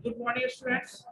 Good morning, students.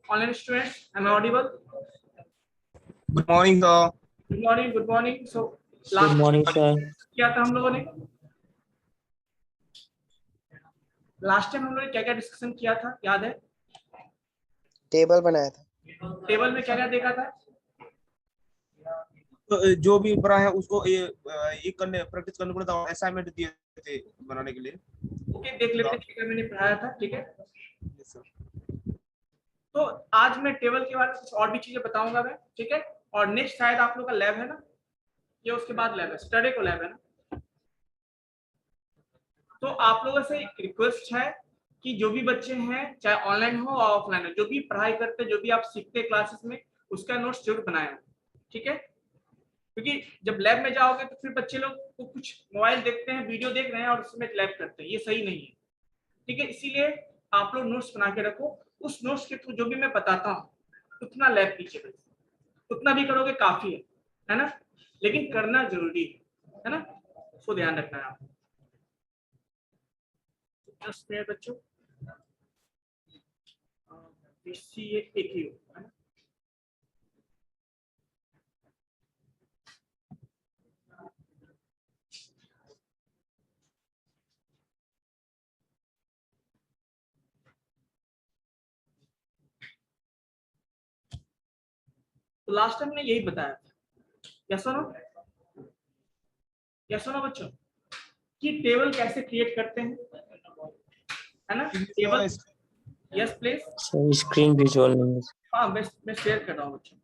Online students, am I audible? Good morning, sir. Good morning. Good morning. So, Good morning, sir. क्या था हम लोगों ने? Last time हम लोगों ने क्या-क्या डिस्कशन किया था? याद है? टेबल बनाया था। टेबल में क्या-क्या देखा था? तो जो भी पढ़ा है उसको ये करने प्रैक्टिस करने पड़ता है, असाइनमेंट दिए थे बनाने के लिए। ओके, देख लेते हैं क्या मैंने पढ़ाया था, ठीक है? Yes, sir. तो आज मैं टेबल के बारे में कुछ और भी चीजें बताऊंगा मैं, ठीक है? और नेक्स्ट शायद आप लोग का लैब है ना? ये उसके बाद लैब है, सैटरडे को लैब है ना? तो आप लोगों से एक रिक्वेस्ट है कि जो भी बच्चे हैं, चाहे ऑनलाइन हो और ऑफलाइन हो, जो भी पढ़ाई करते, जो भी आप सीखते क्लासेस में, उसका नोट्स जरूर बनाएं, ठीक है? क्योंकि जब लैब में जाओगे तो फिर बच्चे लोग को कुछ मोबाइल देखते हैं, वीडियो देख रहे हैं और उसमें लैब करते हैं, ये सही नहीं है, ठीक है? इसीलिए आप लोग नोट्स बना के रखो। उस नोट्स के थ्रू जो भी मैं बताता हूँ उतना लैब कीजिए, उतना भी करोगे काफी है ना? लेकिन करना जरूरी है ना? उसको ध्यान रखना है आप। जस्ट मिनट बच्चों, एक ही हो, है ना? तो लास्ट टाइम ने यही बताया था, यस सुनो बच्चों, कि टेबल कैसे क्रिएट करते हैं, है ना? Table, yes please. Sir screen visual नहीं है। हाँ, मैं शेयर कर रहा हूँ बच्चों।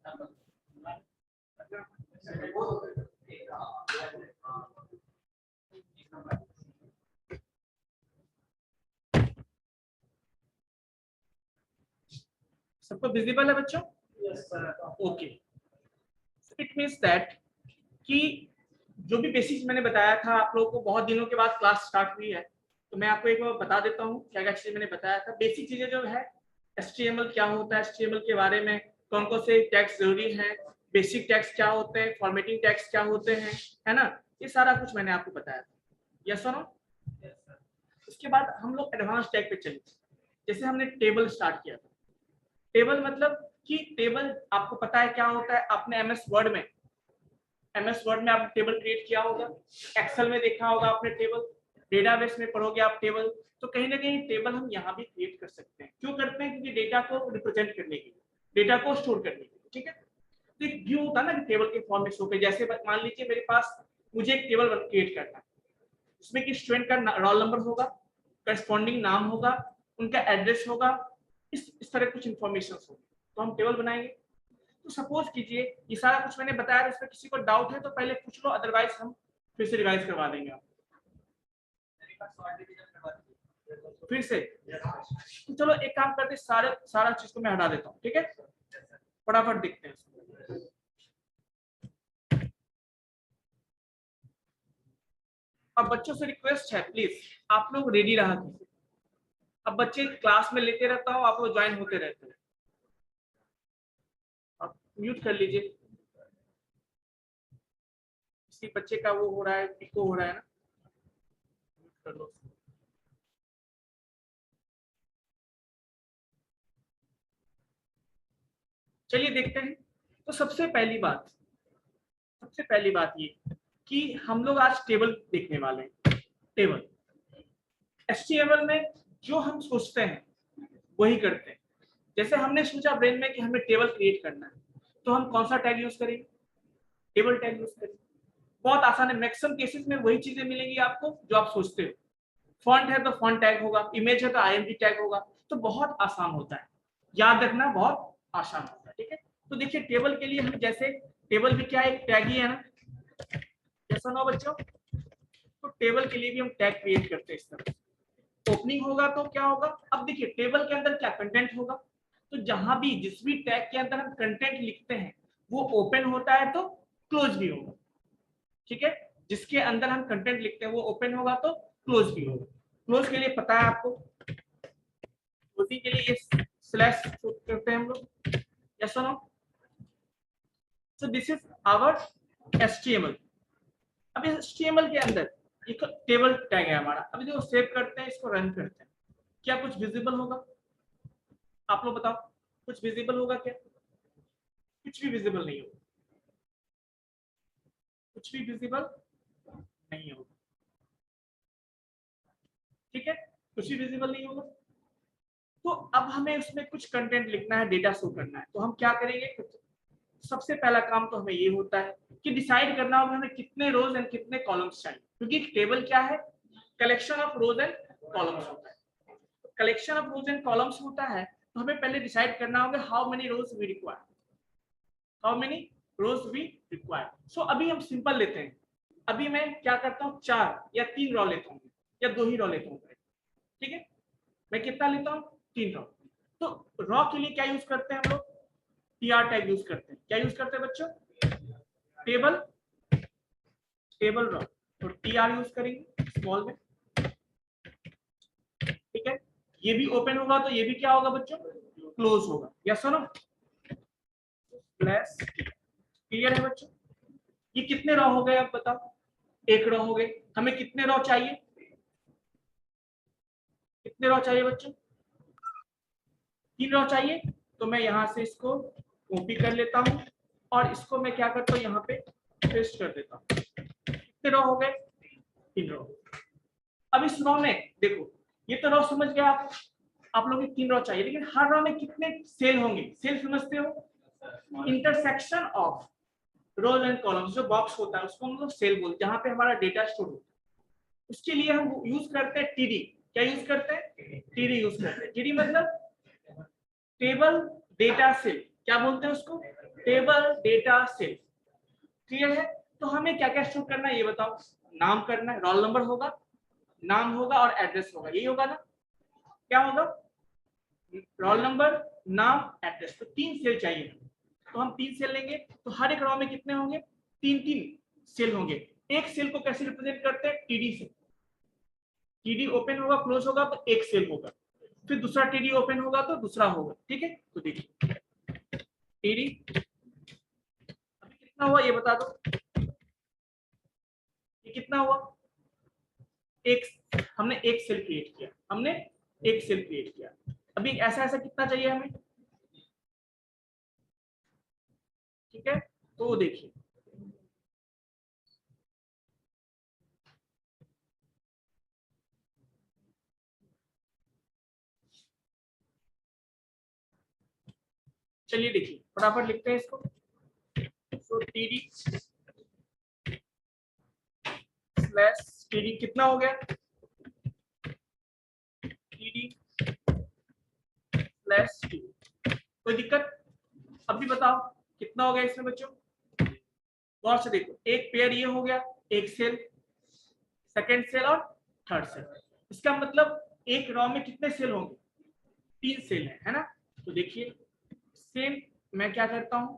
सबको विजिबल है बच्चों? ओके, इट मीन्स दैट कि जो भी बेसिक्स मैंने बताया था आप लोगों को, बहुत दिनों के बाद क्लास स्टार्ट हुई है, तो मैं आपको एक बार बता देता हूँ क्या क्या चीजें मैंने बताया था। बेसिक चीजें जो है, HTML क्या होता है, HTML के बारे में कौन कौन से टैग्स जरूरी हैं, बेसिक टैग्स क्या होते हैं, फॉर्मेटिंग टैग्स क्या होते हैं, है ना? ये सारा कुछ मैंने आपको बताया था, यस और नो? उसके बाद हम लोग एडवांस टैग पे चले, जैसे हमने टेबल स्टार्ट किया था। टेबल मतलब कि टेबल आपको पता है क्या होता है, आपने MS वर्ड में आपने टेबल क्रिएट किया होगा, एक्सेल में देखा होगा आपने टेबल, डेटाबेस में पढ़ोगे आप टेबल। तो कहीं ना कहीं टेबल हम यहाँ भी क्रिएट कर सकते हैं। क्यों करते हैं? क्योंकि डेटा को रिप्रेजेंट करने के लिए, डेटा को स्टोर करने के लिए, ठीक है? तो एक व्यू होता है ना टेबल के फॉर्म में शो पे। जैसे मान लीजिए मेरे पास, मुझे एक टेबल क्रिएट करना है, उसमें कि स्टूडेंट का रोल नंबर होगा, करस्पॉन्डिंग नाम होगा, उनका एड्रेस होगा, इस तरह कुछ इंफॉर्मेशन होगी, तो हम टेबल बनाएंगे। तो सपोज कीजिए ये सारा कुछ मैंने बताया, इसमें किसी को डाउट है तो पहले पूछ लो, अदरवाइज हम फिर से रिवाइज करवा देंगे आप फिर से। तो चलो एक काम करते, सारा चीज को मैं हटा देता हूँ, ठीक है? फटाफट देखते हैं। अब बच्चों से रिक्वेस्ट है, प्लीज आप लोग रेडी रहा कीजिए। अब बच्चे क्लास में लेते रहता हूँ, आप लोग ज्वाइन होते रहते हैं। म्यूट कर लीजिए, किसी बच्चे का वो हो रहा है, इको हो रहा है ना, म्यूट कर लो। चलिए देखते हैं। तो सबसे पहली बात ये कि हम लोग आज टेबल देखने वाले हैं। टेबल HTML में जो हम सोचते हैं वही करते हैं। जैसे हमने सोचा ब्रेन में कि हमें टेबल क्रिएट करना है, तो हम कौन सा टैग यूज करेंगे? टेबल टैग यूज करेंगे। बहुत आसान है, मैक्सिमम केसेस में वही चीजें मिलेंगी आपको जो आप सोचते हो। फॉन्ट है तो फॉन्ट टैग होगा, इमेज है तो IMG टैग होगा, तो बहुत आसान होता है, याद रखना बहुत आसान होता है। ठीक है, तो देखिए टेबल के लिए हम, जैसे टेबल भी क्या एक टैग ही है ना, जैसा ना बच्चों, तो टेबल के लिए भी हम टैग क्रिएट करते हैं इस तरह। ओपनिंग होगा तो क्या होगा, अब देखिए टेबल के अंदर क्या कंटेंट होगा, तो जहां भी जिस भी टैग के अंदर हम कंटेंट लिखते हैं वो ओपन होता है तो क्लोज भी होगा। ठीक है, जिसके अंदर हम कंटेंट लिखते हैं वो ओपन होगा तो क्लोज भी होगा। क्लोज के लिए पता है आपको, क्लोजिंग के लिए ये स्लैश करते हैं हम लोग, यस और no. So this is our HTML। अब इस HTML के अंदर एक टेबल टैग है हमारा। अभी देखो सेव करते हैं, इसको रन करते हैं, क्या कुछ विजिबल होगा? आप लोग बताओ, कुछ विजिबल होगा क्या? कुछ भी विजिबल नहीं होगा, कुछ भी विजिबल नहीं होगा। ठीक है, कुछ भी विजिबल नहीं होगा। तो अब हमें उसमें कुछ कंटेंट लिखना है, डेटा शो करना है, तो हम क्या करेंगे? सबसे पहला काम तो हमें ये होता है कि डिसाइड करना होगा हमें कितने रोज एंड कितने कॉलम्स चाहिए, क्योंकि टेबल क्या है? Collection of rows and columns होता है। Collection of rows and columns होता है, तो हमें पहले डिसाइड करना होगा how many rows we require, how many rows we require. So अभी हम सिंपल लेते हैं। अभी मैं क्या करता हूँ, 4 या 3 रॉ लेता हूँ, या 2 ही रॉ लेता हूँ। ठीक है, मैं कितना लेता हूँ? 3 रॉ। तो रॉ के लिए क्या यूज करते हैं हम लोग? TR टैग यूज करते हैं। क्या यूज करते हैं बच्चों? टेबल रॉ, तो TR यूज करेंगे स्मॉल में। ठीक है, ये भी ओपन होगा तो ये भी क्या होगा बच्चों? क्लोज होगा। यस सुनो, प्लस। क्लियर है बच्चों? ये कितने रॉ हो गए आप बताओ? 1 रॉ हो गए। हमें कितने रॉ चाहिए? कितने रॉ चाहिए बच्चों? 3 रॉ चाहिए। तो मैं यहां से इसको कॉपी कर लेता हूं और इसको मैं क्या करता हूं, यहाँ पे पेस्ट कर देता हूं। कितने रॉ हो गए? 3 रॉ। अब इस रॉ में देखो, ये तो रॉ समझ गया आप लोग को 3 रॉ चाहिए, लेकिन हर रॉ में कितने सेल होंगे? सेल समझते हो? Intersection of rows and columns, जो बॉक्स होता है उसको हम लोग सेल बोलते हैं, जहां पे हमारा डेटा स्टोर होता है। उसके लिए हम यूज करते हैं TD। क्या यूज करते हैं? TD यूज करते हैं। TD मतलब टेबल डेटा सेल। क्या बोलते हैं उसको? Table data cell. क्लियर है? तो हमें क्या क्या स्टोर करना है ये बताओ। नाम करना है, रोल नंबर होगा, नाम होगा और एड्रेस होगा, यही होगा ना? क्या होगा? रोल नंबर, नाम, एड्रेस। तो 3 सेल चाहिए, तो हम 3 सेल लेंगे। तो हर एक रॉ में कितने होंगे? 3 सेल होंगे। एक सेल को कैसे रिप्रेजेंट करते हैं? TD से। TD ओपन होगा, क्लोज होगा तो एक सेल होगा, फिर दूसरा TD ओपन होगा तो दूसरा होगा। ठीक है, तो देखिए TD अभी कितना हुआ ये बता दो। ये कितना हुआ? हमने एक सेल क्रिएट किया, अभी ऐसा ऐसा कितना चाहिए हमें? ठीक है, तो देखिए चलिए देखिए फटाफट लिखते हैं इसको। तो TD स्लैश TD कितना हो गया? TD slash TD। कोई दिक्कत? अभी बताओ कितना हो गया इसमें बच्चों? गौर से देखो, एक पेयर ये हो गया, एक सेल, सेकंड सेल और थर्ड सेल। इसका मतलब एक रॉ में कितने सेल होंगे? 3 सेल है ना? तो देखिए सेम मैं क्या करता हूं,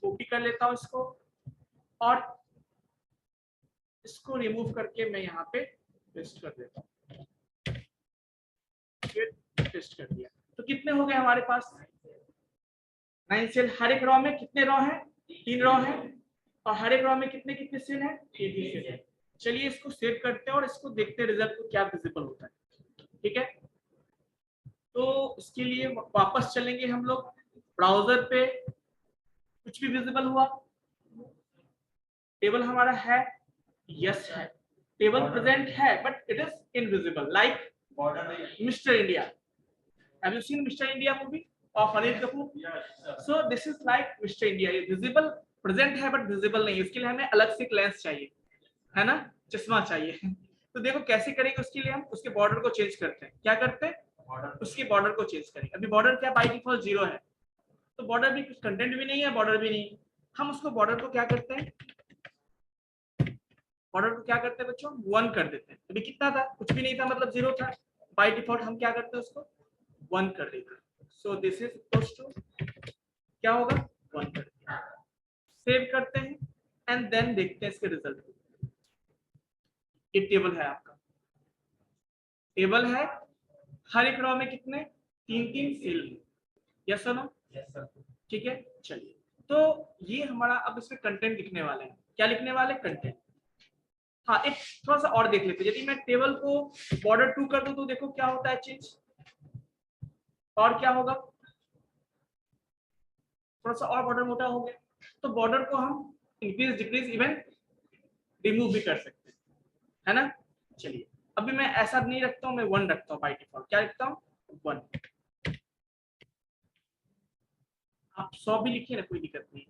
कॉपी कर लेता हूं इसको और इसको रिमूव करके मैं यहाँ पे पेस्ट कर देता हूँ। पेस्ट कर दिया। तो कितने हो गए हमारे पास? 9 सेल, हर एक रो में कितने रो हैं? 3 रो हैं, और हर एक रो में कितने कितने सेल हैं? 3 सेल है। चलिए इसको सेव करते हैं और इसको देखते हैं रिजल्ट को क्या विजिबल होता है। ठीक है, तो इसके लिए वापस चलेंगे हम लोग ब्राउजर पे। कुछ भी विजिबल हुआ? टेबल हमारा है, यस है, टेबल प्रेजेंट है, but it is invisible, like mister India. Have you seen Mr. India movie of Anil Kapoor? So this is like Mr. India. ये visible present है but visible नहीं है, इसके लिए हमें अलग से लेंस चाहिए, है ना, चश्मा चाहिए। तो देखो कैसे करेंगे उसके लिए, हम उसके बॉर्डर को चेंज करते हैं। क्या करते हैं? उसके बॉर्डर को चेंज करेंगे। अभी बॉर्डर क्या बाय डिफॉल्ट 0 है, तो बॉर्डर भी कुछ कंटेंट भी नहीं है, बॉर्डर भी नहीं, हम उसको बॉर्डर को क्या करते हैं, बॉर्डर को क्या करते हैं बच्चों? 1 कर देते हैं। अभी कितना था? कुछ भी नहीं था, मतलब 0 था। बाय डिफॉल्ट हम क्या करते हैं उसको 1 कर देते हैं। So this is equals to क्या होगा? 1 कर दिया। सेव करते हैं एंड देन देखते हैं इसके रिजल्ट को। ये टेबल है आपका, टेबल है, हर एक रो में कितने? 3 सेल। यस और नो? ठीक है, चलिए तो ये हमारा, अब इसमें कंटेंट लिखने वाले हैं। क्या लिखने वाले? कंटेंट। हाँ, एक थोड़ा सा और देख लेते हैं। यदि मैं टेबल को बॉर्डर 2 कर दूं तो देखो क्या होता है चेंज, और क्या होगा? थोड़ा सा और बॉर्डर मोटा हो गया, तो बॉर्डर को हम इंक्रीज डिक्रीज इवन रिमूव भी कर सकते हैं, है ना। चलिए अभी मैं ऐसा नहीं रखता हूँ, मैं 1 रखता हूँ बाय डिफॉल्ट। क्या रखता हूँ? 1। आप 100 भी लिखिए ना, कोई दिक्कत नहीं।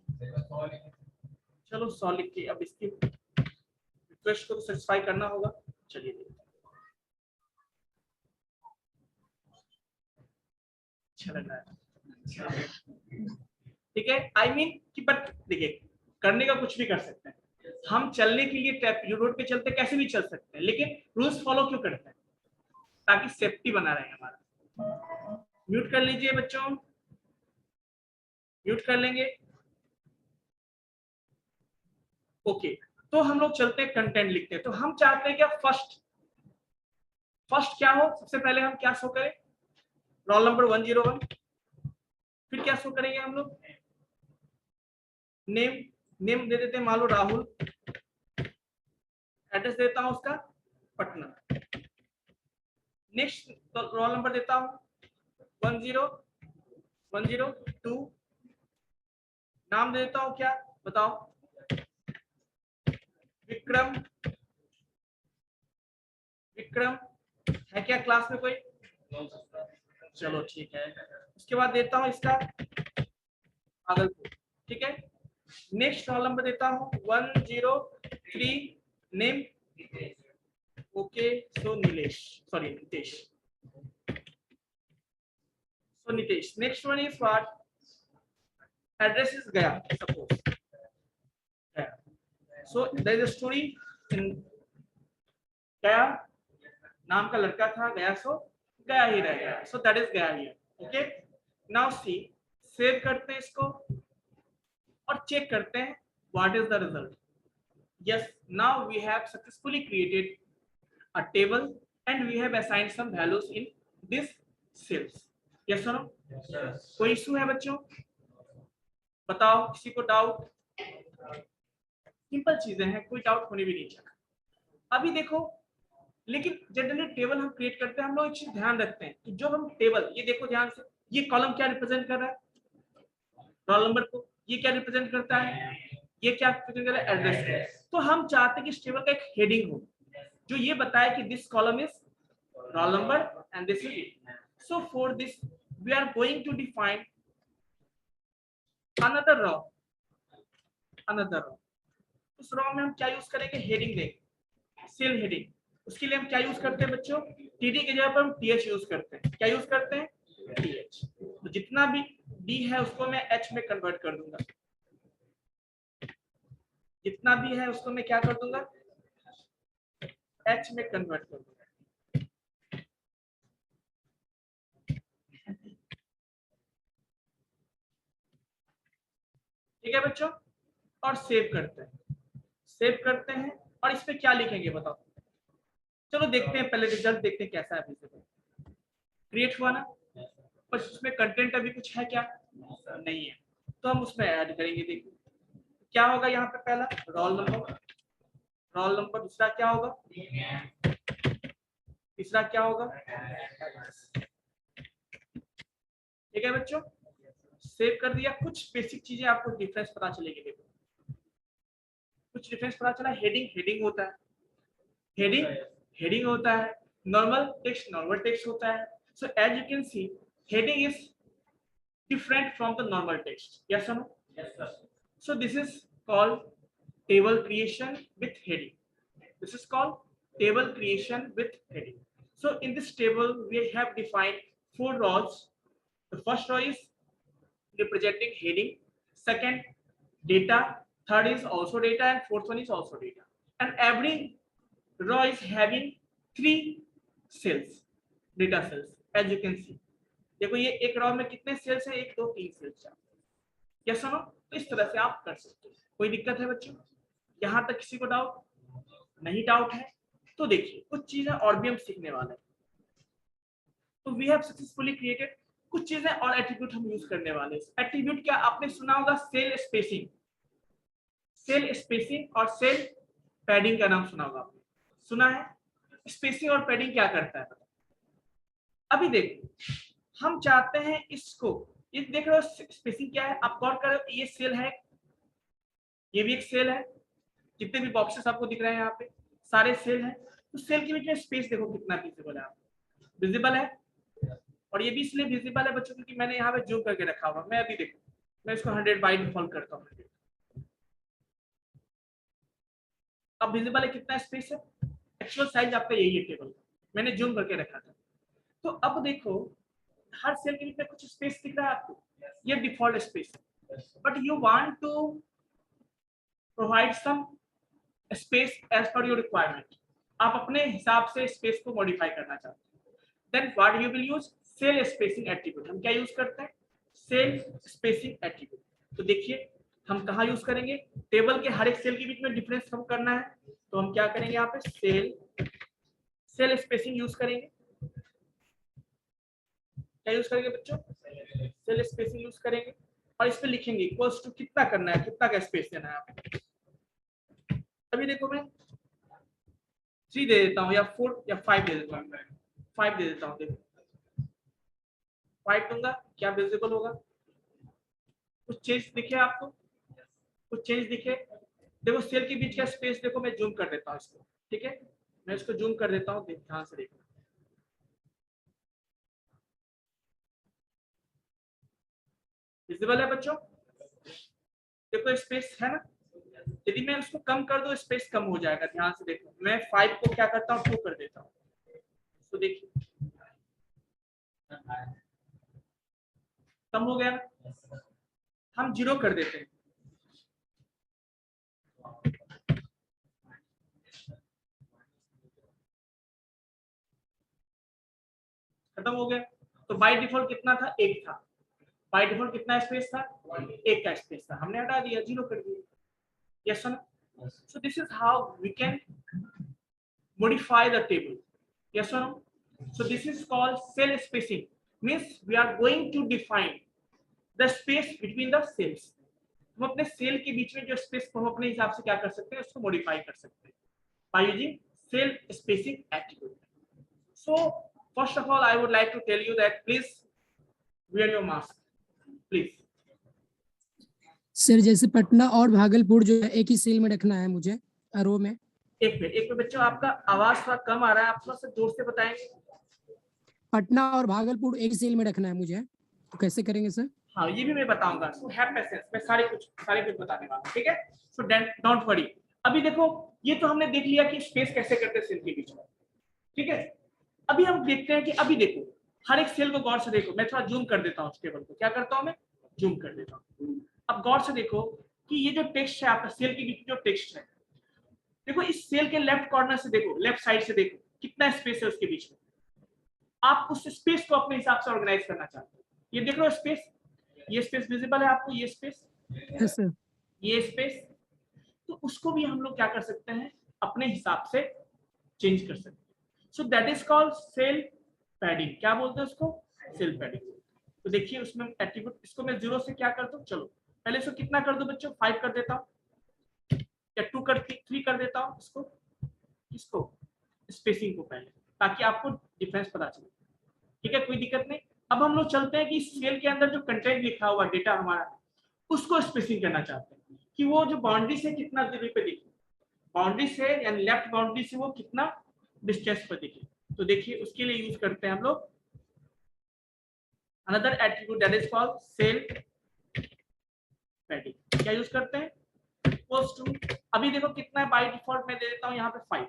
चलो 100 लिख के अब इसकी रिक्वेस्ट को सेटिस्फाई करना होगा। चलिए अच्छा लग रहा है, ठीक है। आई मीन कि बट देखिए, करने का कुछ भी कर सकते हैं हम। चलने के लिए टैप रोड पे चलते कैसे भी चल सकते हैं, लेकिन रूल्स फॉलो क्यों करते हैं? ताकि सेफ्टी बना रहे हमारा। म्यूट कर लीजिए बच्चों, म्यूट कर लेंगे। ओके, तो हम लोग चलते हैं कंटेंट लिखते हैं। तो हम चाहते हैं क्या? फर्स्ट क्या हो? सबसे पहले हम क्या शो करें? Roll number 101। फिर क्या शो करेंगे हम लोग? नेम दे देते हैं, मान लो राहुल। एड्रेस देता हूं उसका पटना। नेक्स्ट रोल नंबर देता हूं 10102। नाम देता हूं क्या? बताओ। विक्रम। विक्रम है क्या क्लास में कोई? चलो ठीक है। उसके बाद देता हूं इसका भागलपुर। ठीक है। नेक्स्ट रोल नंबर देता हूं 103। Name okay, so Nilesh, sorry Nitesh. So Nitesh, next one is what? Address is Gaya, suppose. Gaya. So there is a story in Gaya. नाम का लड़का था गया, सो गया ही रह गया। So that is Gaya here. Okay. Now see, save करते हैं इसको और चेक करते हैं what is the result. Yes, now we have successfully created a table and we have assigned some values in this cells. Yes or no? Yes. कोई issue है बच्चों? बताओ, किसी को डाउट? सिंपल चीजें हैं, कोई डाउट होने भी नहीं चाहिए। अभी देखो, लेकिन जनरली टेबल हम क्रिएट करते हैं, हम लोग एक चीज ध्यान रखते हैं कि जो हम टेबल, ये देखो ध्यान से, ये कॉलम क्या रिप्रेजेंट कर रहा है? रोल नंबर को। ये क्या रिप्रेजेंट करता है? ये क्या रिप्रेजेंट कर रहा है? एड्रेस को। तो हम चाहते हैं कि इस टेबल का एक हेडिंग हो जो ये बताए कि this column is roll number and this is it. So for this we are going to define another row, another row। उस रो में हम क्या यूज करेंगे? हेडिंग देंगे, सेल हेडिंग। उसके लिए हम क्या यूज करते हैं बच्चों? टीडी की जगह पर हम टीएच यूज करते हैं। क्या यूज करते हैं? टीएच। तो जितना भी डी है उसको मैं एच में कन्वर्ट कर दूंगा, जितना भी है उसको मैं क्या कर दूंगा? एच में कन्वर्ट कर दूंगा। ठीक है बच्चों, और सेव करते हैं। सेव करते हैं और इस पे क्या लिखेंगे बताओ? चलो देखते हैं, पहले रिजल्ट देखते हैं कैसा है। क्रिएट हुआ ना, पर इसमें कंटेंट अभी कुछ है क्या? नहीं है। तो हम उसमें ऐड करेंगे। देखिए क्या होगा यहाँ पे, पहला रोल नंबर, दूसरा क्या होगा, तीसरा क्या होगा, ठीक है बच्चों। सेव कर दिया। कुछ बेसिक चीजें आपको डिफरेंस पता चलेगी। देखो कुछ डिफरेंस पता चला। हेडिंग होता है, हेडिंग होता है, नॉर्मल टेक्स्ट होता है। So as you can see heading is different from the normal text. Yes or no? Yes, sir. So this is called table creation with heading. This is called table creation with heading. So in this table we have defined 4 rows. The first row is representing heading, second data, third is also data, and fourth one is also data. And every row is having 3 cells, data cells, as you can see. देखो ये एक रो में कितने sales है, 1 2 3 sales है। Yes सुनो, तो इस तरह से आप कर सकते हो। कोई दिक्कत है बच्चों? यहाँ तक किसी को डाउट नहीं? डाउट है तो देखिए कुछ चीजें और भी हम सीखने वाले हैं। तो वी हैव सक्सेसफुली क्रिएटेड कुछ चीजें और एट्रीब्यूट हम यूज करने वाले हैं। एट्रीब्यूट क्या आपने सुना होगा, सेल स्पेसिंग और सेल पैडिंग का नाम सुना होगा आपने, सुना है? स्पेसिंग और पैडिंग क्या करता है? अभी देखो हम चाहते हैं इसको, ये देख रहे हो स्पेसिंग क्या है, आप गौर करो, ये सेल है, ये भी एक सेल है, जितने भी बॉक्सेस आपको दिख रहे हैं यहाँ पे सारे सेल हैं। तो सेल के बीच में स्पेस देखो कितना विजिबल है, विजिबल है। और ये भी इसलिए विजिबल है बच्चों क्योंकि मैंने यहाँ पे जूम करके रखा हुआ। मैं अभी देखो, मैं इसको 100 बाई डिफॉल्ट करता हूँ। अब विजिबल है, कितना स्पेस है, एक्चुअल साइज आपका यही है टेबल का, मैंने जूम करके रखा था। तो अब देखो हर सेल के बीच में कुछ स्पेस दिख रहा है आपको, ये डिफॉल्ट स्पेस है। But you want to provide some space as per your requirement, आप अपने हिसाब से स्पेस को मॉडिफाई करना चाहते हैं। Then what you will use, cell spacing attribute. हम क्या यूज करते हैं, सेल स्पेसिंग एट्रीब्यूट। तो देखिए हम कहाँ यूज करेंगे, टेबल के हर एक सेल के बीच में डिफरेंस हम करना है तो हम क्या करेंगे, यहाँ पे सेल स्पेसिंग यूज करेंगे। क्या यूज करेंगे बच्चों, सेल स्पेसिंग यूज करेंगे और इस पे लिखेंगे इक्वल्स टू कितना करना है, कितना का स्पेस देना है यहाँ पे। अभी देखो मैं 3 दे देता हूँ या 4 या 5 दे देता हूँ, 5 दे देता हूँ। देखो 5 दूंगा, क्या विजिबल होगा, कुछ चेंज दिखे आपको, कुछ चेंज दिखे? देखो सेल के बीच का स्पेस देखो, मैं जूम कर देता हूँ इसको, ठीक है, मैं इसको जूम कर देता हूँ, ध्यान से देखो। विजिबल है बच्चों? देखो स्पेस है ना, यदि मैं उसको कम कर दूं स्पेस कम हो जाएगा। ध्यान से देखो, मैं 5 को क्या करता हूँ 2 कर देता हूँ। तो देखिए कम हो गया ना, हम 0 कर देते हैं। खत्म हो गया। तो बाय डिफॉल्ट कितना था, 1 था। बाय डिफॉल्ट कितना स्पेस था, 1 का स्पेस था, हमने हटा दिया, 0 कर दिया। Yes sir? So this is how we can modify the table. Yes or no? So this is called cell spacing. Means we are going to define the space between the cells. हम अपने cell के बीच में जो space को हम अपने हिसाब से क्या कर सकते हैं, उसको मॉडिफाई कर सकते हैं by using cell spacing attribute. So first of all, I would like to tell you that please wear your mask, please. Sir जैसे पटना और भागलपुर जो है एक ही सेल में रखना है मुझे रो में। एक मिनट बच्चों, आपका आवाज थोड़ा कम आ रहा है, आप थोड़ा सा जोर से बताएंगे। पटना और भागलपुर एक सेल में रखना है मुझे, तो कैसे करेंगे सर? हाँ ये भी मैं बताऊंगा, सो हैव पेशेंस, मैं सारे कुछ बताने वाला हूं, ठीक है। So don't worry. अभी देखो ये तो हमने देख लिया कि स्पेस कैसे करते हैं सेल के बीच में, ठीक है। अभी हम देखते हैं कि अभी देखो हर एक सेल को गौर से देखो, मैं थोड़ा जूम कर देता हूँ टेबल को, क्या करता हूँ मैं, जूम कर देता हूँ। अब गौर से देखो कि ये जो टेक्स्ट है आपका सेल के बीच जो टेक्स्ट है, देखो इस सेल के लेफ्ट कॉर्नर से देखो, लेफ्ट साइड से देखो कितना स्पेस है उसके बीच में। आप उस स्पेस को अपने हिसाब से ऑर्गेनाइज करना चाहते हो। ये देख लो स्पेस, ये स्पेस विजिबल है आपको, ये स्पेस, यस सर, ये स्पेस, तो उसको भी हम लोग क्या कर सकते हैं, अपने हिसाब से चेंज कर सकते हैं। So that is called cell padding. क्या बोलते हैं उसको, सेल पैडिंग। तो देखिए उसमें एट्रीब्यूट, इसको मैं 0 से क्या करता हूँ, चलो पहले इसको कितना कर दो बच्चों, 5 कर देता हूँ या 2 कर 3 कर देता हूँ इसको स्पेसिंग को पहले, ताकि आपको डिफरेंस पता चले। ठीक है, कोई दिक्कत नहीं। अब हम लोग चलते हैं कि सेल के अंदर जो कंटेंट लिखा हुआ डेटा हमारा उसको स्पेसिंग करना चाहते हैं कि वो जो बाउंड्री से कितना दूरी पे दिखे, बाउंड्री से यानी लेफ्ट बाउंड्री से वो कितना डिस्टेंस पर दिखे। तो देखिए उसके लिए यूज करते हैं हम लोग another attribute that is called cell padding. क्या यूज करते हैं, इक्वल्स टू, अभी देखो कितना है, बाय डिफॉल्ट मैं दे देता हूँ यहाँ पे 5,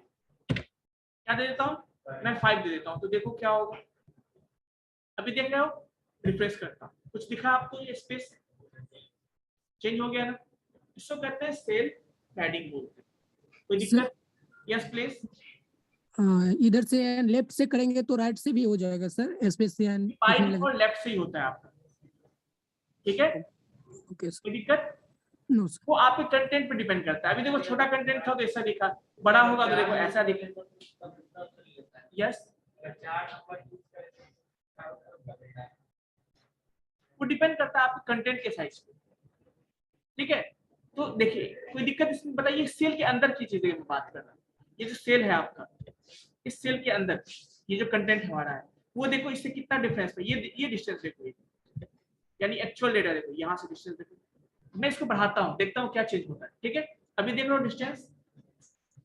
क्या दे देता हूँ मैं 5 दे देता हूँ। तो देखो क्या होगा, अभी देख रहे हो, रिफ्रेश करता हूँ, कुछ दिखा आपको, ये स्पेस चेंज हो गया ना, इसको कहते हैं सेल पैडिंग बोलते हैं। कोई दिक्कत? Yes please. इधर से लेफ्ट से करेंगे तो राइट से भी हो जाएगा सर, स्पेस से बाय डिफॉल्ट लेफ्ट से ही होता है आपका, ठीक है, ओके सर। कोई दिक्कत? No sir. वो आपके कंटेंट पे डिपेंड करता है। अभी देखो छोटा कंटेंट था तो ऐसा दिखा, बड़ा होगा तो देखो ऐसा दिखेगा। यस, वो डिपेंड करता है आपके कंटेंट के साइज पे, ठीक है। तो देखिए कोई दिक्कत इसमें बताइए, सेल के अंदर की चीजें मैं बात कर रहा हूँ। ये जो सेल है आपका, इस सेल के अंदर ये जो कंटेंट हमारा है वो देखो इससे कितना डिफरेंस है, ये डिस्टेंस देखो, यानी एक्चुअल डेटा देखो, यहाँ से डिस्टेंस देखो। मैं इसको बढ़ाता हूँ, देखता हूँ क्या चेंज होता है, ठीक है। अभी देख लो डिस्टेंस,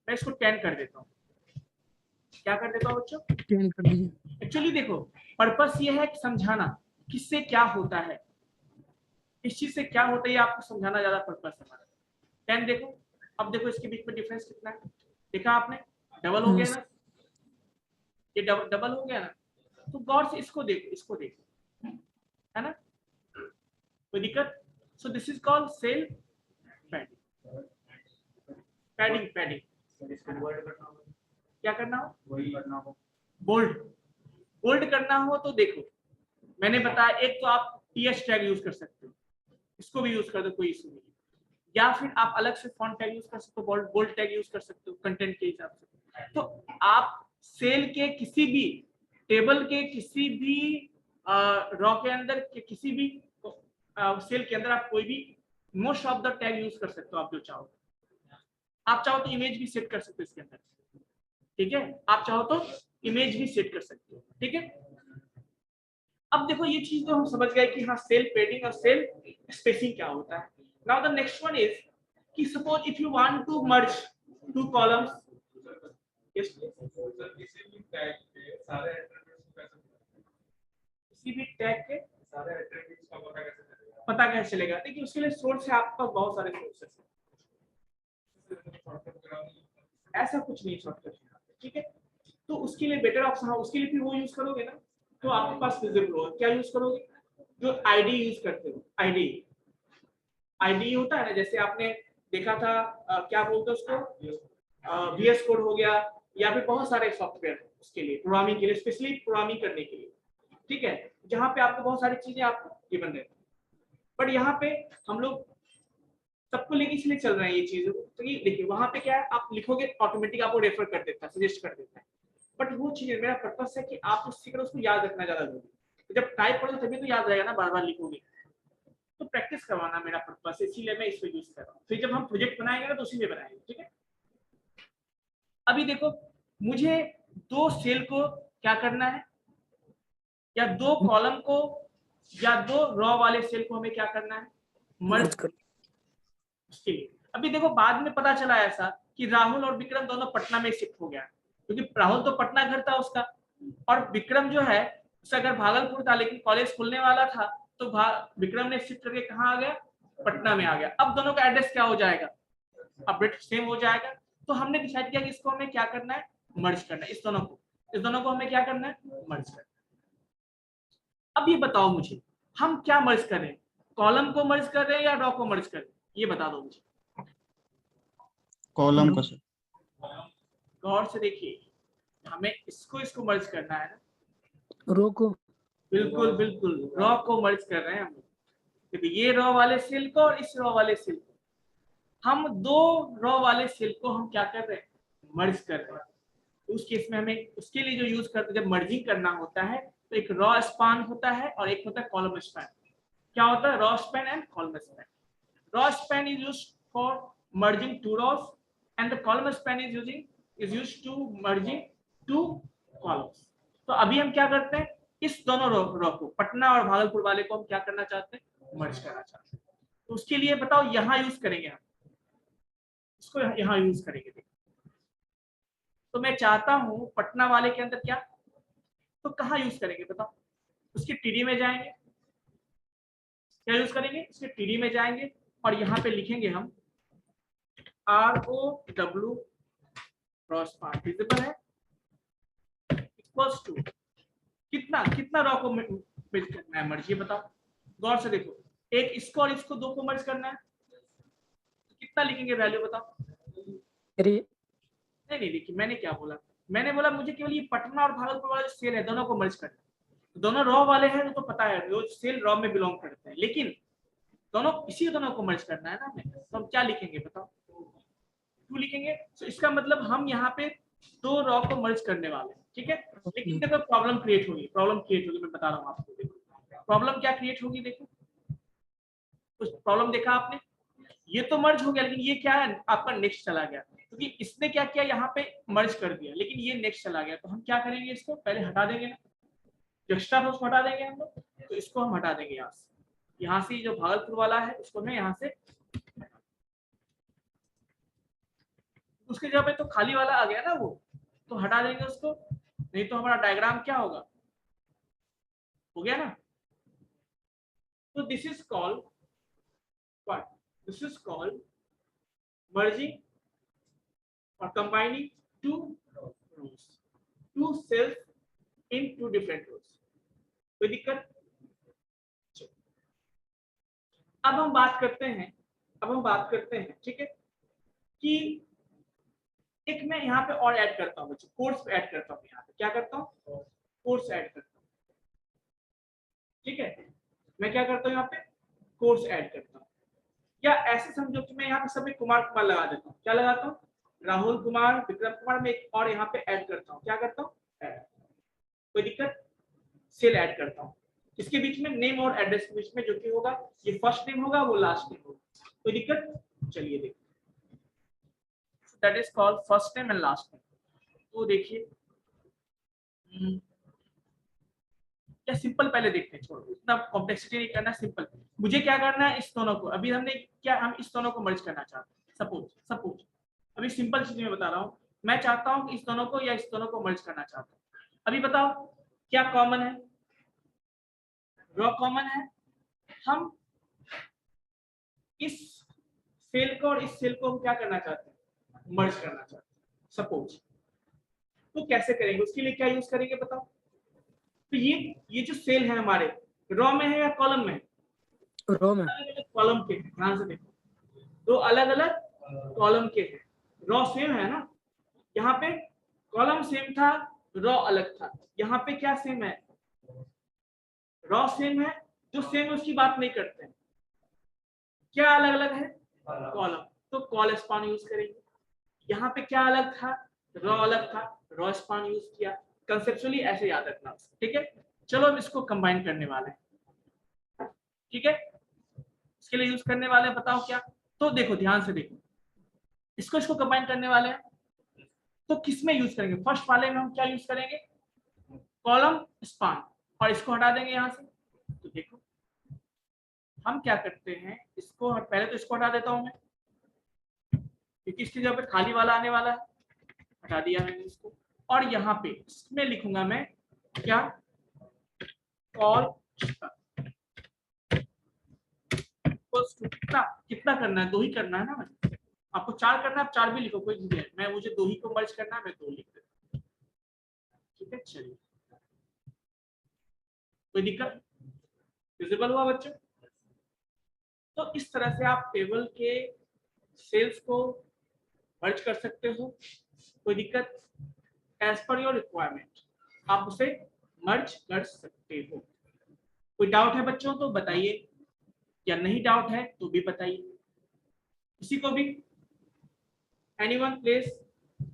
मैं इसको 10 कर देता हूँ। क्या कर देता हूँ बच्चों? 10 कर दीजिए। एक्चुअली देखो पर्पस ये है कि समझाना किससे क्या होता है, इस चीज से क्या होता है, ये आपको समझाना ज्यादा पर्पस है हमारा। 10 देखो, अब देखो इसके बीच में डिफरेंस कितना है, देखा आपने, डबल हो गया ना, ये डबल हो गया ना। तो गौर से इसको देखो है ना, कोई दिक्कत? So this is called cell padding. Padding क्या करना हो, बोल्ड करना हो तो देखो मैंने बताया, एक तो आप टीएच टैग यूज कर सकते हो, इसको भी यूज कर दो, कोई इशू नहीं, या फिर आप अलग से फॉन्ट टैग यूज कर सकते हो, बोल्ड टैग यूज कर सकते हो कंटेंट के हिसाब से। तो आप सेल के किसी भी, टेबल के किसी भी रॉ के अंदर के किसी भी सेल के अंदर आप कोई भी most of the tag use कर सकते हो आप जो चाहो। आप चाहो तो इमेज भी सेट कर सकते हो इसके अंदर, ठीक है, आप चाहो तो इमेज भी सेट कर सकते हो, ठीक है। अब देखो ये चीज तो हम समझ गए कि हाँ सेल पैडिंग और सेल स्पेसिंग क्या होता है। Now the next one is कि suppose if you want to merge two columns, किसी भी टैग के सारे एट्रिब्यूट्स का पता कैसे चलेगा? देखिए उसके लिए सोर्स है आपका, बहुत सारे सोर्सेस है, ऐसा कुछ नहीं शॉर्टकट, ठीक है। तो उसके लिए बेटर ऑप्शन है, उसके लिए फिर वो यूज करोगे ना तो आपके पास विजिबल होगा। क्या यूज करोगे? जो आईडी यूज करते हो, आईडी होता है ना, जैसे आपने देखा था क्या बोलते हैं उसको, VS कोड हो गया, या फिर बहुत सारे सॉफ्टवेयर उसके लिए प्रोग्रामिंग के लिए, स्पेशली प्रोग्रामिंग करने के लिए, ठीक है, जहाँ पे आपको बहुत सारी चीजें आपको गिवन रहती है। बट यहाँ पे हम लोग सबको लेके इसलिए चल रहे हैं ये चीज, तो ये देखिए वहां पे क्या है, आप लिखोगे ऑटोमेटिक आपको रेफर कर देता है, सजेस्ट कर देता है। बट वो चीज मेरा पर्पस है कि आप उस सीखकर उसको याद रखना ज्यादा जरूरी है। तो जब टाइप करोगे तभी तो याद रहेगा ना, बार बार लिखोगे तो प्रैक्टिस करवाना मेरा पर्पस है, इसीलिए मैं इसको यूज कर रहा हूँ। फिर जब हम प्रोजेक्ट बनाएंगे ना तो उसी में बनाएंगे, ठीक है। अभी देखो मुझे 2 सेल को क्या करना है, या 2 कॉलम को या 2 रॉ वाले सेल को हमें क्या करना है, मर्ज कर। उसके लिए अभी देखो बाद में पता चला ऐसा कि राहुल और विक्रम दोनों पटना में शिफ्ट हो गया, क्योंकि राहुल तो पटना घर था उसका, और विक्रम जो है उसका घर भागलपुर था, लेकिन कॉलेज खुलने वाला था तो विक्रम ने शिफ्ट करके कहाँ आ गया, पटना में आ गया। अब दोनों का एड्रेस क्या हो जाएगा, अपडेट सेम हो जाएगा। तो हमने डिसाइड किया कि इसको हमें क्या करना है, मर्ज करना है, इस दोनों को हमें क्या करना है, मर्ज करना है। अब ये बताओ मुझे हम क्या मर्ज कर रहे हैं, कॉलम को मर्ज कर रहे हैं या रॉ को मर्ज कर रहे हैं, ये बता दो मुझे। कॉलम का सर। गौर से देखिए, हमें इसको मर्ज करना है ना, रो को, बिल्कुल रॉ को मर्ज कर रहे हैं हम, क्योंकि ये रॉ वाले सेल को और इस रॉ वाले सेल को, हम 2 रॉ वाले सेल को हम क्या कर रहे हैं, मर्ज कर रहे हैं। तो उस केस में हमें उसके लिए जो यूज करते हैं, जब मर्जिंग करना होता है तो एक रॉ स्पैन होता है और एक होता है कॉलम स्पैन। क्या होता है, raw span and column span. Row span is used for merging two rows and the column span is used to merging two columns. तो अभी हम क्या करते हैं, इस दोनों रो को, पटना और भागलपुर वाले को हम क्या करना चाहते हैं, मर्ज करना चाहते हैं। तो उसके लिए बताओ यहाँ यूज करेंगे हम, इसको यहाँ यूज करेंगे। तो मैं चाहता हूं पटना वाले के अंदर क्या, तो कहाँ यूज करेंगे बताओ, उसके टीडी में जाएंगे, क्या यूज करेंगे, उसके टीडी में जाएंगे और यहाँ पे लिखेंगे हम ROW क्रॉस पार्ट विजिबल है इक्वल्स टू कितना कितना रॉ को मर्ज करना है, मर्ज ये बताओ, गौर से देखो, एक इसको और इसको दो को मर्ज करना है, तो कितना लिखेंगे वैल्यू बताओ। नहीं देखिए मैंने क्या बोला, मैंने बोला मुझे केवल ये पटना और भागलपुर वाला जो सेल है दोनों को मर्ज करना है। दोनों रॉ वाले हैं तो पता है जो सेल रॉ में बिलोंग करते हैं, लेकिन दोनों को मर्ज करना है ना हमें, तो हम क्या लिखेंगे बताओ, 2 लिखेंगे। तो इसका मतलब हम यहाँ पे दो रॉ को मर्ज करने वाले हैं, ठीक है। लेकिन देखो प्रॉब्लम क्रिएट होगी, मैं बता रहा हूँ आपको। देखो प्रॉब्लम क्या क्रिएट होगी, देखो कुछ प्रॉब्लम देखा आपने, ये तो मर्ज हो गया लेकिन ये क्या है आपका नेक्स्ट चला गया, क्योंकि इसने क्या किया यहाँ पे मर्ज कर दिया लेकिन ये नेक्स्ट चला गया। तो हम क्या करेंगे, इसको पहले हटा देंगे ना, जो एक्स्ट्रा था उसको हटा देंगे हम लोग, तो इसको हम हटा देंगे यहाँ से जो भागलपुर वाला है उसको मैं यहाँ से, उसके जगह पे तो खाली वाला आ गया ना वो, तो हटा देंगे उसको, नहीं तो हमारा डायग्राम क्या होगा, हो गया ना। तो this is called what, this is called merging or combining two rows, two cells in two different rows। कोई दिक्कत? अब हम बात करते हैं ठीक है, कि एक मैं यहाँ पे और ऐड करता हूँ बच्चों, कोर्स ऐड करता हूँ, यहाँ पे क्या करता हूँ, कोर्स ऐड करता हूँ, ठीक है। मैं क्या करता हूँ यहाँ पे कोर्स ऐड करता हूँ, या ऐसे समझो कि मैं यहाँ पे सभी कुमार लगा देता हूँ, क्या लगाता हूँ, राहुल कुमार, विक्रम कुमार, में एक और यहाँ पे ऐड करता हूँ, क्या करता हूँ, ऐड। कोई दिक्कत, सेल ऐड करता हूँ, इसके बीच में नेम और एड्रेस के बीच में जो कि होगा, ये फर्स्ट नेम होगा वो लास्ट नेम होगा, कोई दिक्कत। चलिए देखिए, that is called first name and last name. तो देखिए क्या सिंपल पहले देखते हैं, छोड़ो इतना कॉम्प्लेक्सिटी नहीं करना, सिंपल। मुझे क्या करना है, इस दोनों को, अभी हमने क्या, हम इस दोनों को मर्ज करना चाहते हैं, सपोज अभी सिंपल चीज में बता रहा हूँ, मैं चाहता हूँ कि इस दोनों को या इस दोनों को मर्ज करना चाहता हूँ। अभी बताओ क्या कॉमन है, रॉ कॉमन है, हम इस सेल को और इस सेल को हम क्या करना चाहते हैं, मर्ज करना चाहते हैं सपोज। तो कैसे करेंगे, उसके लिए क्या यूज करेंगे बताओ। तो ये जो सेल है हमारे रॉ में है या कॉलम में है, रो में, अलग अलग कॉलम के हैं, ध्यान से देखो, दो अलग अलग कॉलम के हैं, रॉ सेम है ना, यहाँ पे कॉलम सेम था, रॉ अलग था, यहाँ पे क्या सेम है, रॉ सेम है, जो सेम है उसकी बात नहीं करते हैं, क्या अलग अलग है, कॉलम, तो कॉल स्पान यूज करेंगे। यहाँ पे क्या अलग था, रॉ अलग था, रॉ स्पान यूज किया। कंसेप्चुअली ऐसे याद रखना, ठीक है। चलो हम इसको कंबाइन करने वाले हैं, ठीक है, इसके लिए यूज करने वाले हैं, बताओ क्या। तो देखो ध्यान से देखो, इसको कंबाइन करने वाले हैं, तो किस में यूज करेंगे, फर्स्ट वाले में हम क्या यूज करेंगे, कॉलम स्पान, और इसको हटा देंगे यहाँ से। तो देखो हम क्या करते हैं, इसको पहले तो इसको हटा देता हूं मैं, क्योंकि इसकी जगह पे खाली वाला आने वाला है, हटा दिया मैंने इसको, और यहाँ पे इसमें लिखूंगा मैं क्या, कॉल कितना करना है, 2 ही करना है ना, मैं आपको 4 करना है, आप 4 भी लिखो, कोई चीज है, मैं मुझे 2 ही को मर्ज करना है, मैं 2 लिख देता हूं, ठीक है। चलिए कोई दिक्कत, विजिबल हुआ बच्चों। तो इस तरह से आप टेबल के सेल्स को मर्ज कर सकते हो, कोई दिक्कत, एज पर योर रिक्वायरमेंट आप उसे मर्ज कर सकते हो। कोई डाउट है बच्चों तो बताइए, या नहीं डाउट है तो भी बताइए, किसी को भी, एनीवन प्लीज।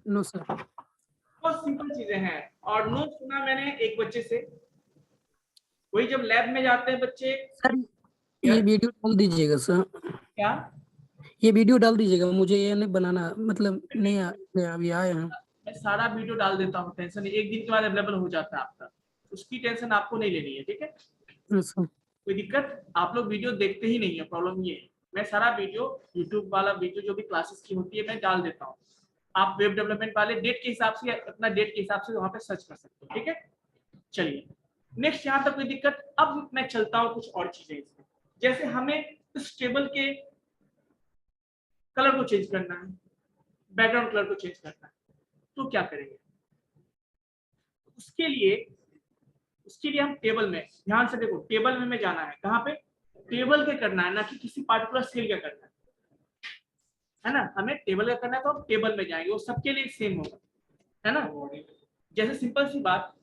No sir. बहुत सिंपल चीजें हैं, और नोट सुना मैंने एक बच्चे से, वही जब लैब में जाते हैं बच्चे, सर ये वीडियो डाल दीजिएगा सर। क्या ये वीडियो डाल दीजिएगा, मुझे ये नहीं बनाना, मतलब नहीं अभी आए हैं। मैं सारा वीडियो डाल देता हूँ, टेंशन नहीं, एक दिन के बाद अवेलेबल हो जाता है आपका, उसकी टेंशन आपको नहीं लेनी है, ठीक है। अच्छा, कोई दिक्कत, आप लोग वीडियो देखते ही नहीं है, प्रॉब्लम ये है। मैं सारा वीडियो, यूट्यूब वाला वीडियो जो भी क्लासेस की होती है मैं डाल देता हूँ। आप वेब डेवलपमेंट वाले डेट के हिसाब से, अपना डेट के हिसाब से वहाँ पे सर्च कर सकते हो, ठीक है। चलिए नेक्स्ट, यहाँ तक कोई दिक्कत। अब मैं चलता हूँ कुछ और चीजें इसमें, जैसे हमें इस टेबल के कलर को चेंज करना है, बैकग्राउंड कलर को चेंज करना है, तो क्या करेंगे? उसके लिए हम टेबल में, ध्यान से देखो, टेबल में जाना है, कहाँ पे? टेबल के करना है, ना कि किसी पार्टिकुलर सेल का करना है ना। हमें टेबल का करना है तो हम टेबल में जाएंगे, वो सबके लिए सेम होगा, है ना। जैसे सिंपल सी बात,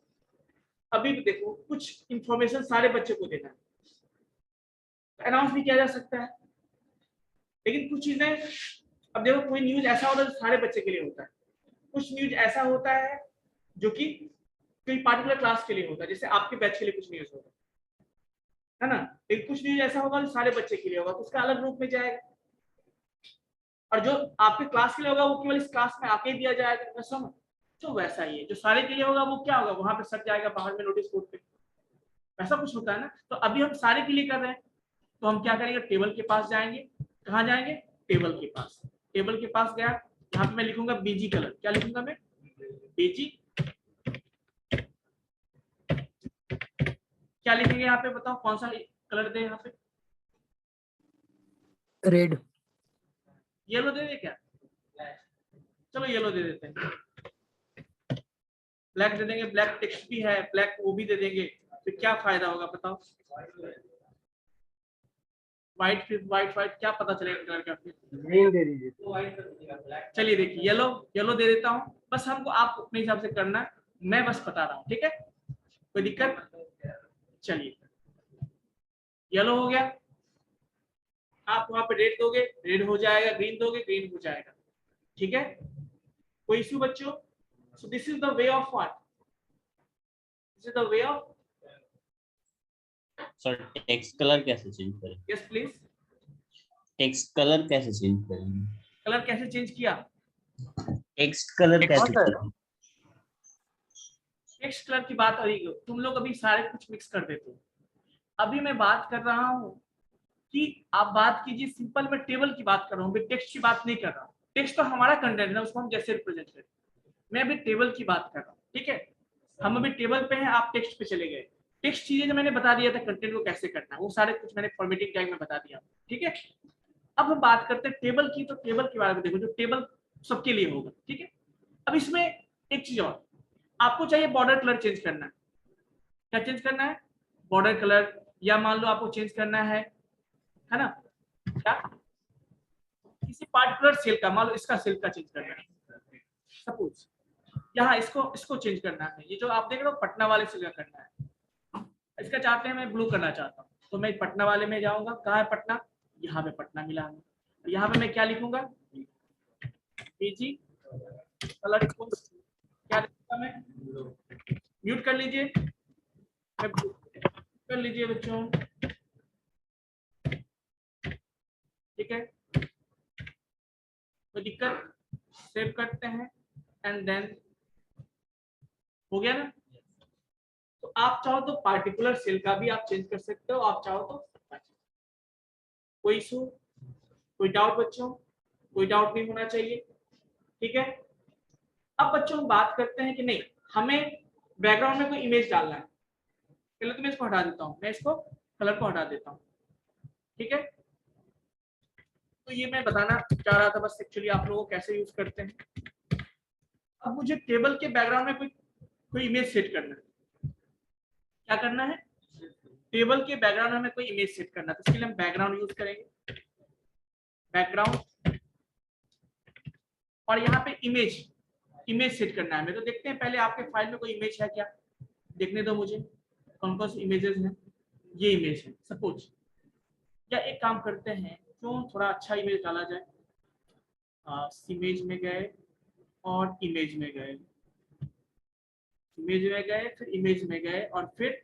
अभी भी देखो, कुछ इंफॉर्मेशन सारे बच्चे को देना है, अनाउंस भी किया जा सकता है, लेकिन कुछ चीजें, अब देखो कोई न्यूज ऐसा होता है जो सारे बच्चे के लिए होता है, कुछ न्यूज ऐसा होता है जो कि कोई पार्टिकुलर क्लास के लिए होता है, जैसे आपके बैच के लिए कुछ न्यूज होगा, है ना। लेकिन कुछ न्यूज ऐसा होगा जो सारे बच्चे के लिए होगा, तो उसका अलग रूप में जाएगा, और जो आपके क्लास के लिए होगा वो केवल इस क्लास में आके दिया जाएगा, वैसा ना। तो वैसा ही है, जो सारे के लिए होगा वो क्या होगा, वहां पे सट जाएगा बाहर में नोटिस बोर्ड पे, ऐसा कुछ होता है ना। तो अभी हम सारे के लिए कर रहे हैं, तो हम क्या करेंगे, टेबल के पास जाएंगे। कहाँ जाएंगे? टेबल के पास। टेबल के पास गया, यहाँ पे मैं लिखूंगा बीजी कलर। क्या लिखूंगा मैं? बीजी। क्या लिखेंगे यहाँ पे, बताओ कौन सा कलर दे यहाँ पे? रेड। येलो दे दे क्या? चलो येलो दे देते हैं। ब्लैक दे देंगे, ब्लैक टेक्स्ट भी है, ब्लैक वो भी दे देंगे, फिर क्या फायदा होगा बताओ? व्हाइट, फिर व्हाइट क्या पता चलेगा कलर का? फिर ग्रीन दे दीजिए। चलिए देखिए, येलो, येलो दे देता हूँ, बस हमको आप अपने हिसाब से करना है, मैं बस बता रहा हूँ, ठीक है, कोई दिक्कत? चलिए येलो हो गया, आप वहां पे रेड दोगे, रेड हो जाएगा, ग्रीन दोगे, ग्रीन हो जाएगा, ठीक है। कोई इश्यू बच्चों? सो this is the way of what, this is the way of, sir text colour कैसे चेंज करें? Yes please. टेक्स्ट कलर कैसे चेंज करेंगे? कलर कैसे चेंज किया? टेक्स्ट कलर कैसे करें? टेक्स्ट कलर की बात हो रही है, तुम लोग अभी सारे कुछ मिक्स कर देते हो। अभी मैं बात कर रहा हूँ कि आप बात कीजिए, सिंपल मैं टेबल की बात कर रहा हूँ, टेक्स्ट की बात नहीं कर रहा हूँ। टेक्स्ट तो हमारा कंटेंट है, उसको हम जैसे रिप्रेजेंट करें, मैं अभी टेबल की बात कर रहा हूँ, ठीक है। हम अभी टेबल पे हैं, आप टेक्स्ट पे चले गए। टेक्स्ट चीजें जो मैंने बता दिया था, कंटेंट को कैसे करना है, वो सारे कुछ मैंने फॉर्मेटिंग टैग में बता दिया, ठीक है। अब हम बात करते हैं टेबल की, तो टेबल के बारे में देखो, जो टेबल सबके लिए होगा, ठीक है। अब इसमें एक चीज और, आपको चाहिए बॉर्डर कलर चेंज करना है। क्या चेंज करना है? बॉर्डर कलर, या मान लो आपको चेंज करना है ना, क्या किसी पार्टिकुलर सेल का, मान लो इसका सेल का चेंज करना है, सपोज यहाँ इसको चेंज करना है। ये जो आप देख रहे हो पटना वाले सेल का करना है, इसका चाहते हैं मैं ब्लू करना चाहता हूँ, तो मैं पटना वाले में जाऊंगा। कहाँ है पटना? यहाँ पे पटना मिला हमें, यहाँ पे मैं क्या लिखूंगा? पीजी कलर, क्या लिखूंगा मैं? म्यूट कर लीजिए, कर लीजिए बच्चों, ठीक है, कोई दिक्कत? सेव करते हैं एंड देन हो गया ना। तो आप चाहो तो पार्टिकुलर सेल का भी आप चेंज कर सकते हो, आप चाहो तो। कोई इशू, कोई डाउट बच्चों? कोई डाउट नहीं होना चाहिए, ठीक है। अब बच्चों हम बात करते हैं कि नहीं, हमें बैकग्राउंड में कोई इमेज डालना है। पहले तो मैं इसको हटा देता हूँ, मैं इसको कलर को हटा देता हूँ, ठीक है। तो ये मैं बताना चाह रहा था बस, एक्चुअली आप लोगों को कैसे यूज करते हैं। अब मुझे टेबल के बैकग्राउंड में कोई इमेज सेट करना है। क्या करना है? टेबल के बैकग्राउंड में हमें कोई इमेज सेट करना है, तो इसके लिए हम बैकग्राउंड यूज करेंगे, बैकग्राउंड, और यहाँ पे इमेज सेट करना है हमें। तो देखते हैं पहले आपके फाइल में कोई इमेज है क्या, देखने दो मुझे कौन कौन सी इमेजेस हैं। ये इमेज है सपोज, या एक काम करते हैं, क्यों थोड़ा अच्छा इमेज डाला जाए। इमेज में गए और इमेज में गए, इमेज में गए, फिर इमेज में गए, और फिर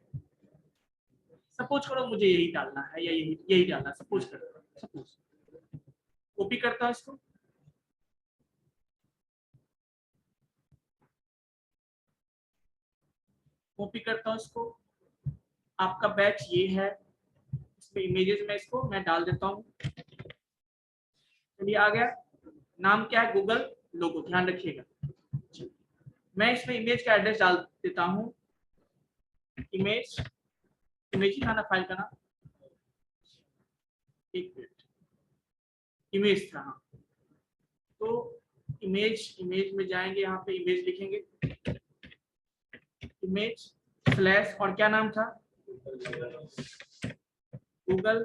सपोज करो मुझे यही डालना है, या यही डालना है, सपोज करो, सपोज कॉपी करता हूं इसको, कॉपी करता हूं इसको। आपका बैच ये है, इसमें इमेजेस में इसको मैं डाल देता हूं। चलिए आ गया। नाम क्या है? गूगल लोगो, ध्यान रखिएगा। मैं इसमें इमेज का एड्रेस डाल देता हूं। इमेज, इमेज ही था ना फाइल का नाम, एक मिनट, इमेज था। हाँ, तो इमेज, इमेज में जाएंगे, यहाँ पे इमेज लिखेंगे, इमेज स्लैश और क्या नाम था? गूगल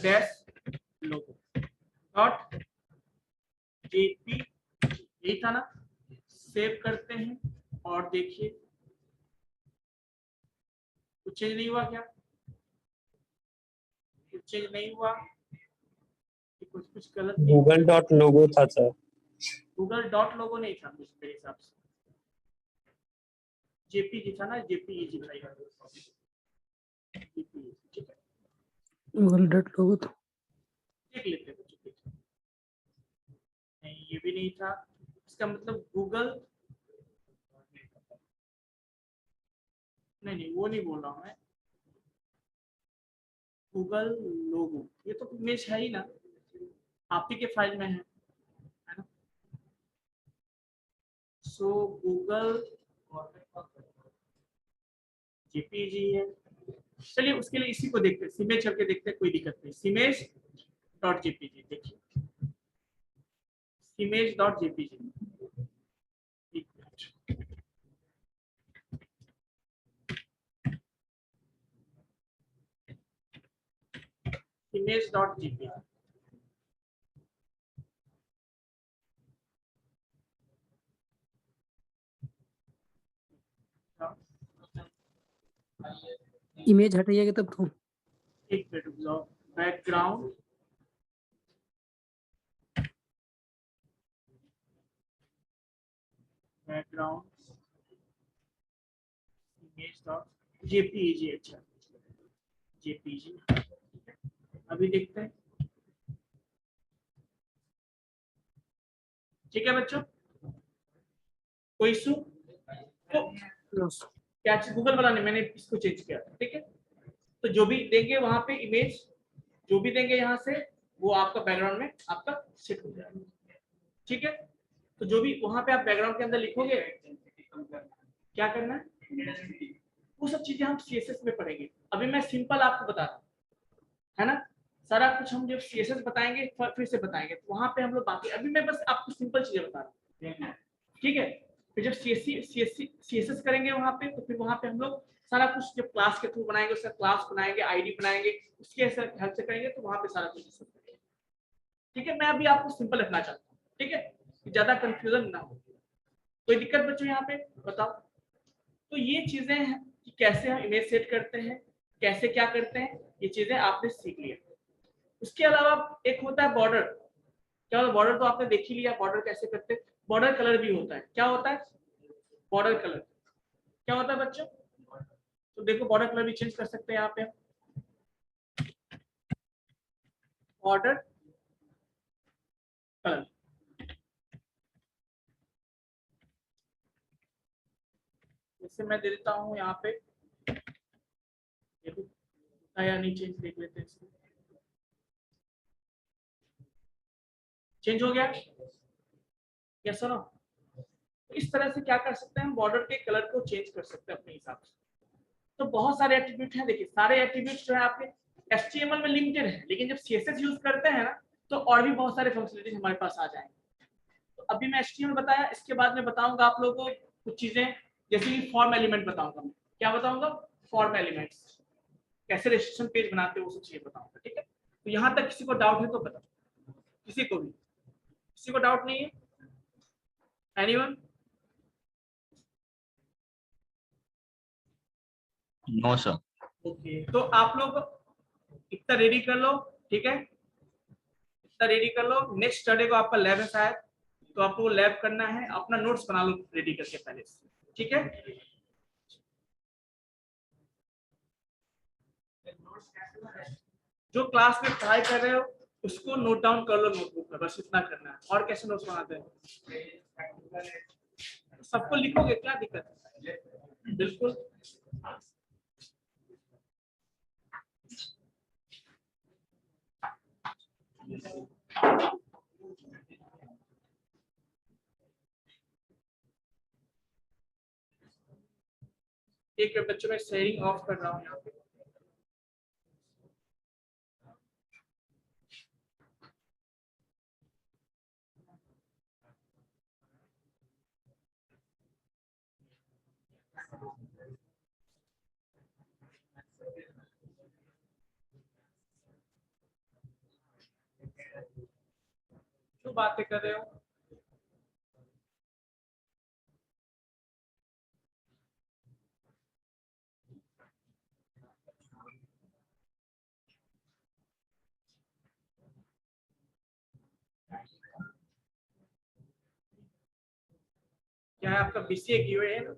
डैश लोगो डॉट जेपी, यही था ना। सेव करते हैं और देखिए कुछ चेंज नहीं हुआ क्या? कुछ चेंज नहीं हुआ, कुछ गलत नहीं। Google dot logo था सर। गूगल डॉट लोगो नहीं था मेरे हिसाब से, जेपीजी था ना, जेपीजी था। ठीक है, गूगल डॉट लोगो तो देख लेते हैं बच्चों। नहीं, ये भी नहीं था। इसका मतलब गूगल, नहीं वो नहीं बोल रहा हूँ मैं। गूगल लोगो ये तो इमेज है ही ना, आप ही के फाइल में है ना। सो गूगल जेपीजी है। चलिए उसके लिए इसी को देखते हैं, सिमेज करके देखते हैं, कोई दिक्कत नहीं। सिमेज डॉट जेपीजी, देखिए सिमेज dot JPG. Image dot JPG, image हटाइएगा तब तो। एक मिनट रुक जाओ। Background, background image dot JPG. अच्छा जेपीजी, अभी देखते हैं। ठीक है बच्चों, कोई इशू? तो क्या चीज गूगल वाला नहीं, मैंने इसको चेंज किया था। ठीक है, तो जो भी देंगे वहां पे इमेज, जो भी देंगे यहाँ से, वो आपका बैकग्राउंड में आपका सेट हो जाएगा। ठीक है, तो जो भी वहां पे आप बैकग्राउंड के अंदर लिखोगे, क्या करना है वो सब चीजें हम सीएसएस में पढ़ेंगे। अभी मैं सिंपल आपको बता रहा हूँ, है ना। सारा कुछ हम जब सीएसएस बताएंगे फिर से बताएंगे, तो वहां पे हम लोग बाकी, अभी मैं बस आपको सिंपल चीजें बता रहा हूँ। ठीक है, फिर जब सीएसएस करेंगे वहां पे, तो फिर वहां पे हम लोग सारा कुछ जब क्लास के थ्रू बनाएंगे, उसका क्लास बनाएंगे, आईडी बनाएंगे, उसके हेल्प से करेंगे, तो वहां पे सारा कुछ। ठीक है, मैं अभी आपको सिंपल रखना चाहता हूँ। ठीक है, ज्यादा कंफ्यूजन ना हो। कोई दिक्कत बच्चों यहाँ पे बताओ? तो ये चीजें हैं कि कैसे हम इमेज सेट करते हैं, कैसे क्या करते हैं, ये चीजें आपने सीख लिया। उसके अलावा एक होता है बॉर्डर। क्या होता है बॉर्डर? तो आपने देख ही लिया बॉर्डर कैसे करते हैं। बॉर्डर कलर भी होता है। क्या होता है बॉर्डर कलर? क्या होता है बच्चों? तो देखो बॉर्डर कलर भी चेंज कर सकते हैं यहाँ पे। बॉर्डर कलर, जैसे मैं दे देता हूँ यहाँ पे, देखो या नहीं चेंज, देख लेते हैं इसको। चेंज हो गया, यस सर। इस तरह से क्या कर सकते हैं हम, बॉर्डर के कलर को चेंज कर सकते हैं अपने हिसाब से। तो बहुत सारे एट्रीब्यूट हैं। देखिए सारे एट्रीब्यूट्स जो है आपके HTML में लिमिटेड है, लेकिन जब CSS यूज करते हैं ना, तो और भी बहुत सारे फंक्शनलिटीज हमारे पास आ जाएंगे। तो अभी मैं HTML बताया, इसके बाद में बताऊंगा आप लोगों को कुछ चीजें, जैसे कि फॉर्म एलिमेंट बताऊंगा। मैं क्या बताऊंगा? फॉर्म एलिमेंट्स, कैसे रजिस्ट्रेशन पेज बनाते हैं, वो सब चीजें बताऊंगा। ठीक है, तो यहाँ तक किसी को डाउट है तो बताओ, किसी को भी, किसी को डाउट नहीं है? एनीवन? No sir. ओके, तो आप लोग इतना रेडी कर लो। ठीक है, इतना रेडी कर लो। नेक्स्ट सटरडे को आपका लैब है शायद, तो आपको लैब करना है, अपना नोट्स बना लो रेडी करके पहले से। ठीक है, जो क्लास में पढ़ाई कर रहे हो उसको नोट डाउन कर लो नोटबुक में, बस इतना करना है। और कैसे नोट्स बनाते हैं? सबको लिखोगे, क्या दिक्कत है? बिल्कुल। एक बच्चों में शेयरिंग ऑफ कर रहा हूँ यहाँ पे। क्यों बातें कर रहे हो? क्या है आपका BCA किए हुए है ना?